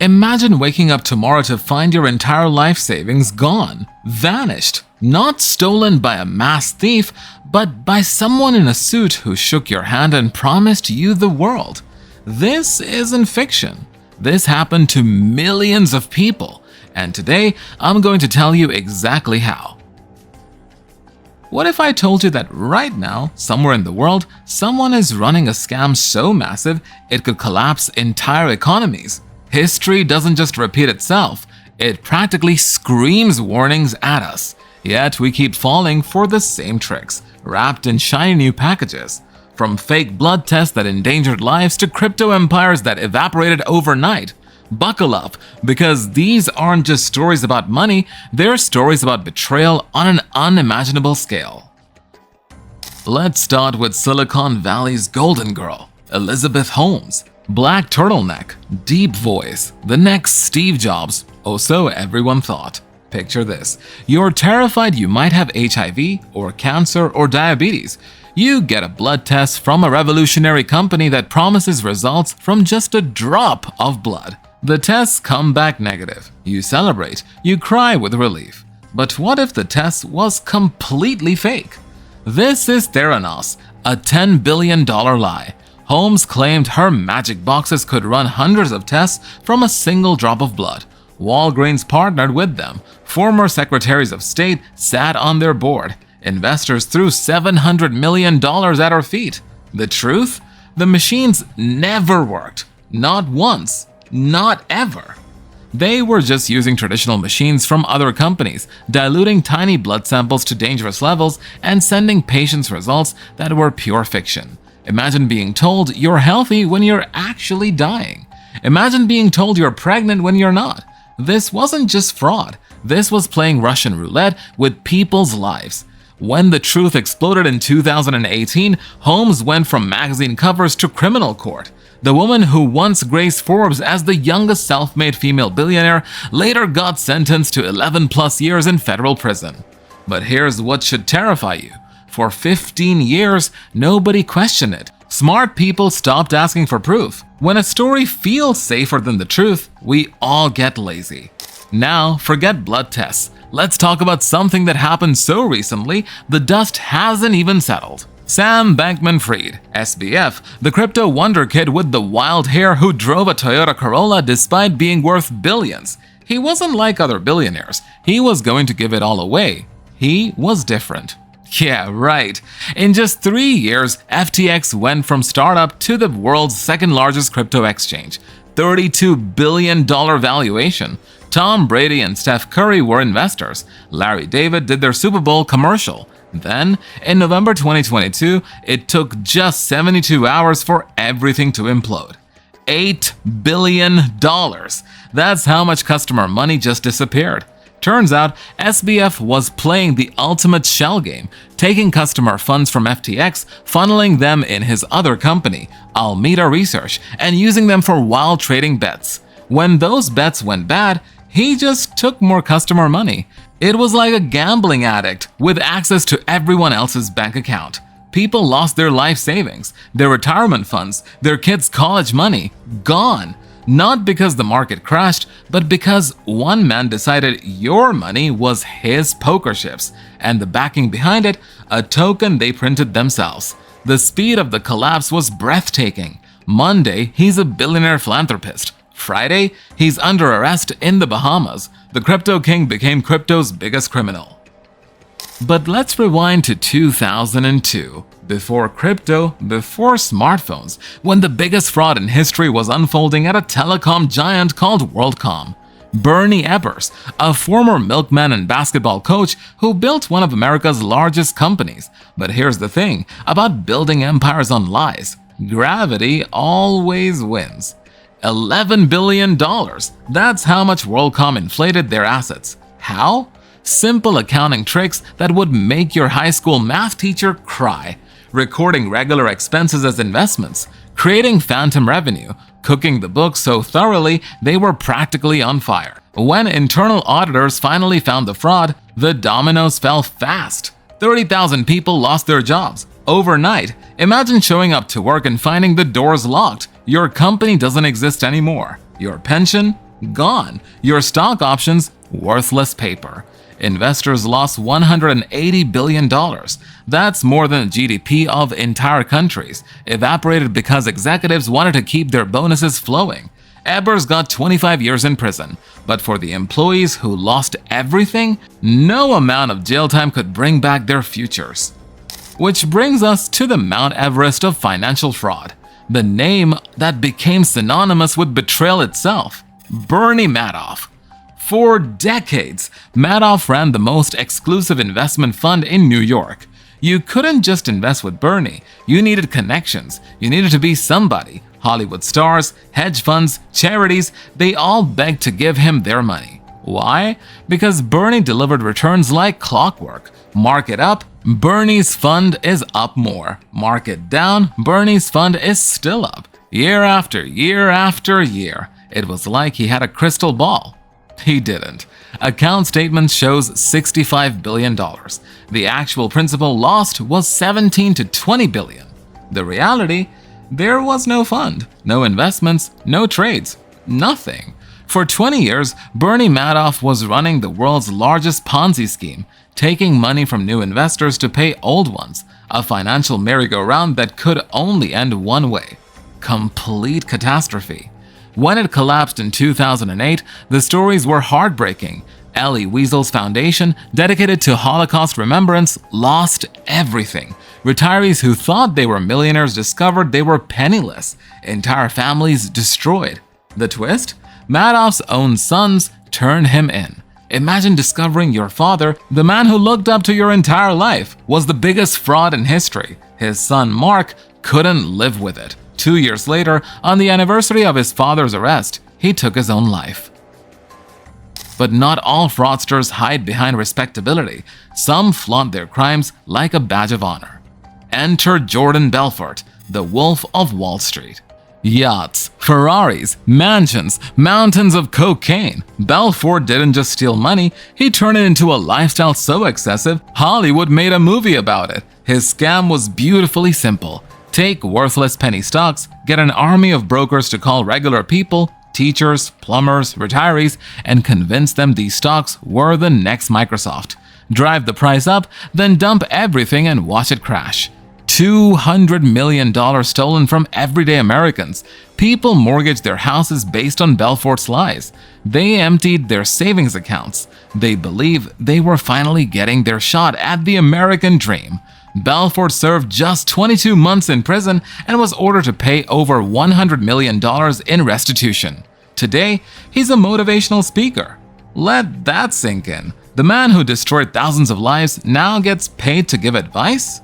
Imagine waking up tomorrow to find your entire life savings gone, vanished, not stolen by a mass thief, but by someone in a suit who shook your hand and promised you the world. This isn't fiction. This happened to millions of people, and today I'm going to tell you exactly how. What if I told you that right now, somewhere in the world, someone is running a scam so massive it could collapse entire economies? History doesn't just repeat itself, it practically screams warnings at us. Yet we keep falling for the same tricks, wrapped in shiny new packages. From fake blood tests that endangered lives to crypto empires that evaporated overnight. Buckle up, because these aren't just stories about money, they're stories about betrayal on an unimaginable scale. Let's start with Silicon Valley's golden girl, Elizabeth Holmes. Black turtleneck, deep voice, the next Steve Jobs, or so everyone thought. Picture this: you're terrified you might have HIV or cancer or diabetes. You get a blood test from a revolutionary company that promises results from just a drop of blood. The tests come back negative. You celebrate, you cry with relief. But what if the test was completely fake? This is Theranos, a $10 billion lie. Holmes claimed her magic boxes could run hundreds of tests from a single drop of blood. Walgreens partnered with them. Former secretaries of state sat on their board. Investors threw $700 million at her feet. The truth? The machines never worked. Not once. Not ever. They were just using traditional machines from other companies, diluting tiny blood samples to dangerous levels and sending patients results that were pure fiction. Imagine being told you're healthy when you're actually dying. Imagine being told you're pregnant when you're not. This wasn't just fraud. This was playing Russian roulette with people's lives. When the truth exploded in 2018, Holmes went from magazine covers to criminal court. The woman who once graced Forbes as the youngest self-made female billionaire later got sentenced to 11+ years in federal prison. But here's what should terrify you. For 15 years, nobody questioned it. Smart people stopped asking for proof. When a story feels safer than the truth, we all get lazy. Now, forget blood tests. Let's talk about something that happened so recently, the dust hasn't even settled. Sam Bankman-Fried, SBF, the crypto wonder kid with the wild hair who drove a Toyota Corolla despite being worth billions. He wasn't like other billionaires. He was going to give it all away. He was different. Yeah, right. In just 3 years, FTX went from startup to the world's second largest crypto exchange. $32 billion valuation. Tom Brady and Steph Curry were investors. Larry David did their Super Bowl commercial. Then, in November 2022, it took just 72 hours for everything to implode. $8 billion. That's how much customer money just disappeared. Turns out, SBF was playing the ultimate shell game, taking customer funds from FTX, funneling them in his other company, Alameda Research, and using them for wild trading bets. When those bets went bad, he just took more customer money. It was like a gambling addict with access to everyone else's bank account. People lost their life savings, their retirement funds, their kids' college money, gone. Not because the market crashed, but because one man decided your money was his poker chips, and the backing behind it, a token they printed themselves. The speed of the collapse was breathtaking. Monday, he's a billionaire philanthropist. Friday, he's under arrest in the Bahamas. The crypto king became crypto's biggest criminal. But let's rewind to 2002, before crypto, before smartphones, when the biggest fraud in history was unfolding at a telecom giant called WorldCom. Bernie Ebbers, a former milkman and basketball coach who built one of America's largest companies. But here's the thing about building empires on lies. Gravity always wins. $11 billion. That's how much WorldCom inflated their assets. How? Simple accounting tricks that would make your high school math teacher cry. Recording regular expenses as investments, creating phantom revenue, cooking the books so thoroughly they were practically on fire. When internal auditors finally found the fraud, the dominoes fell fast. 30,000 people lost their jobs overnight. Imagine showing up to work and finding the doors locked. Your company doesn't exist anymore. Your pension? Gone. Your stock options, worthless paper. Investors lost $180 billion. That's more than the GDP of entire countries, evaporated because executives wanted to keep their bonuses flowing. Ebers got 25 years in prison, but for the employees who lost everything, no amount of jail time could bring back their futures. Which brings us to the Mount Everest of financial fraud, the name that became synonymous with betrayal itself, Bernie Madoff. For decades, Madoff ran the most exclusive investment fund in New York. You couldn't just invest with Bernie, you needed connections, you needed to be somebody. Hollywood stars, hedge funds, charities, they all begged to give him their money. Why? Because Bernie delivered returns like clockwork. Market up, Bernie's fund is up more. Market down, Bernie's fund is still up. Year after year after year. It was like he had a crystal ball. He didn't. Account statement shows $65 billion. The actual principal lost was $17 to $20 billion. The reality? There was no fund, no investments, no trades, nothing. For 20 years, Bernie Madoff was running the world's largest Ponzi scheme, taking money from new investors to pay old ones, a financial merry-go-round that could only end one way: complete catastrophe. When it collapsed in 2008, the stories were heartbreaking. Elie Wiesel's foundation, dedicated to Holocaust remembrance, lost everything. Retirees who thought they were millionaires discovered they were penniless. Entire families destroyed. The twist? Madoff's own sons turned him in. Imagine discovering your father, the man who looked up to your entire life, was the biggest fraud in history. His son Mark couldn't live with it. 2 years later, on the anniversary of his father's arrest, he took his own life. But not all fraudsters hide behind respectability. Some flaunt their crimes like a badge of honor. Enter Jordan Belfort, the Wolf of Wall Street. Yachts, Ferraris, mansions, mountains of cocaine. Belfort didn't just steal money, he turned it into a lifestyle so excessive, Hollywood made a movie about it. His scam was beautifully simple. Take worthless penny stocks, get an army of brokers to call regular people, teachers, plumbers, retirees, and convince them these stocks were the next Microsoft. Drive the price up, then dump everything and watch it crash. $200 million stolen from everyday Americans. People mortgaged their houses based on Belfort's lies. They emptied their savings accounts. They believed they were finally getting their shot at the American dream. Belfort served just 22 months in prison and was ordered to pay over $100 million in restitution. Today, he's a motivational speaker. Let that sink in. The man who destroyed thousands of lives now gets paid to give advice?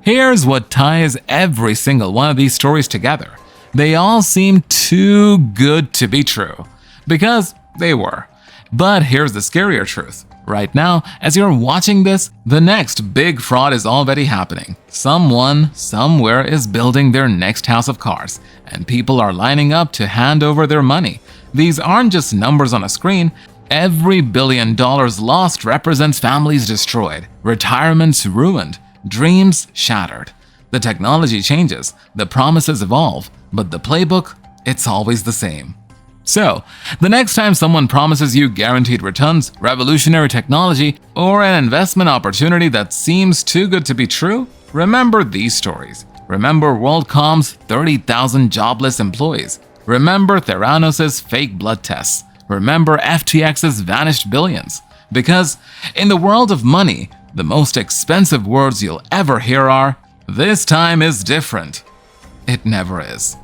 Here's what ties every single one of these stories together. They all seem too good to be true. Because they were. But here's the scarier truth. Right now, as you're watching this, the next big fraud is already happening. Someone, somewhere is building their next house of cards, and people are lining up to hand over their money. These aren't just numbers on a screen. Every $1 billion lost represents families destroyed, retirements ruined, dreams shattered. The technology changes, the promises evolve, but the playbook, it's always the same. So, the next time someone promises you guaranteed returns, revolutionary technology, or an investment opportunity that seems too good to be true, remember these stories. Remember WorldCom's 30,000 jobless employees. Remember Theranos' fake blood tests. Remember FTX's vanished billions. Because in the world of money, the most expensive words you'll ever hear are, "This time is different." It never is.